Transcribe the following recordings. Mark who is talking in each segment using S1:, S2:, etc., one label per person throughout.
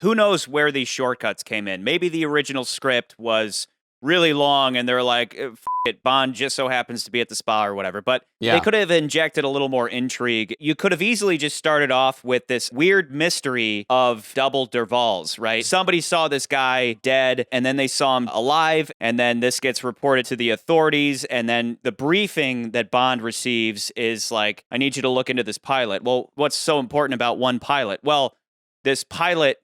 S1: who knows where these shortcuts came in. Maybe the original script was really long and they're like, it, Bond just so happens to be at the spa or whatever. But they could have injected a little more intrigue. You could have easily just started off with this weird mystery of double Dervals, right? Somebody saw this guy dead and then they saw him alive, and then this gets reported to the authorities, and then the briefing that Bond receives is like, I need you to look into this pilot. Well, what's so important about one pilot? Well, this pilot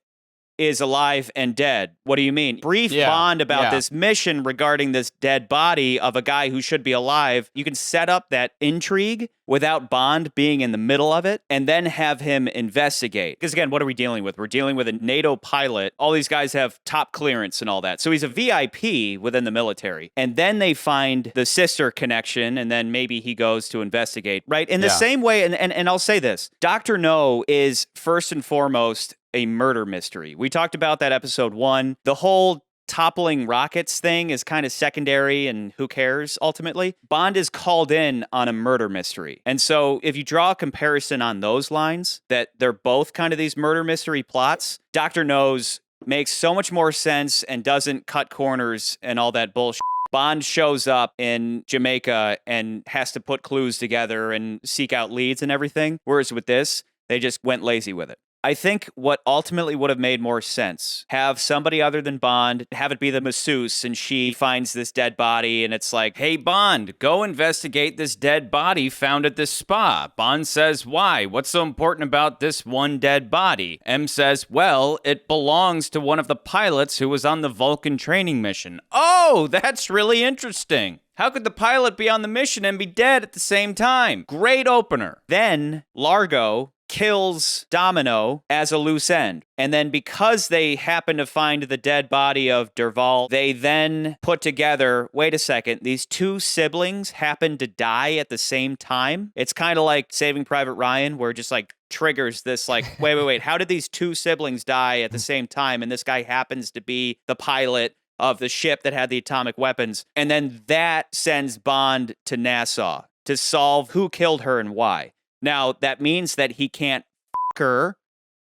S1: is alive and dead. What do you mean? Brief Bond about this mission regarding this dead body of a guy who should be alive. You can set up that intrigue without Bond being in the middle of it and then have him investigate. Because again, what are we dealing with? We're dealing with a NATO pilot. All these guys have top clearance and all that. So he's a VIP within the military. And then they find the sister connection, and then maybe he goes to investigate, right? In the same way, and I'll say this, Dr. No is first and foremost a murder mystery. We talked about that episode 1. The whole toppling rockets thing is kind of secondary and who cares ultimately. Bond is called in on a murder mystery. And so if you draw a comparison on those lines, that they're both kind of these murder mystery plots, Dr. No's makes so much more sense and doesn't cut corners and all that bullshit. Bond shows up in Jamaica and has to put clues together and seek out leads and everything. Whereas with this, they just went lazy with it. I think what ultimately would have made more sense, have somebody other than Bond, have it be the masseuse, and she finds this dead body, and it's like, hey, Bond, go investigate this dead body found at this spa. Bond says, why? What's so important about this one dead body? M says, well, it belongs to one of the pilots who was on the Vulcan training mission. Oh, that's really interesting. How could the pilot be on the mission and be dead at the same time? Great opener. Then Largo kills Domino as a loose end. And then because they happen to find the dead body of Derval, they then put together, wait a second, these two siblings happen to die at the same time. It's kind of like Saving Private Ryan, where it just like triggers this like, wait, how did these two siblings die at the same time? And this guy happens to be the pilot of the ship that had the atomic weapons. And then that sends Bond to Nassau to solve who killed her and why. Now, that means that he can't f*** her,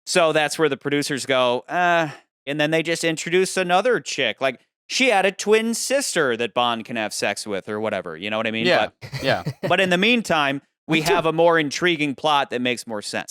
S1: so that's where the producers go, and then they just introduce another chick. Like, she had a twin sister that Bond can have sex with or whatever, you know what I mean?
S2: Yeah.
S1: But in the meantime, we have a more intriguing plot that makes more sense.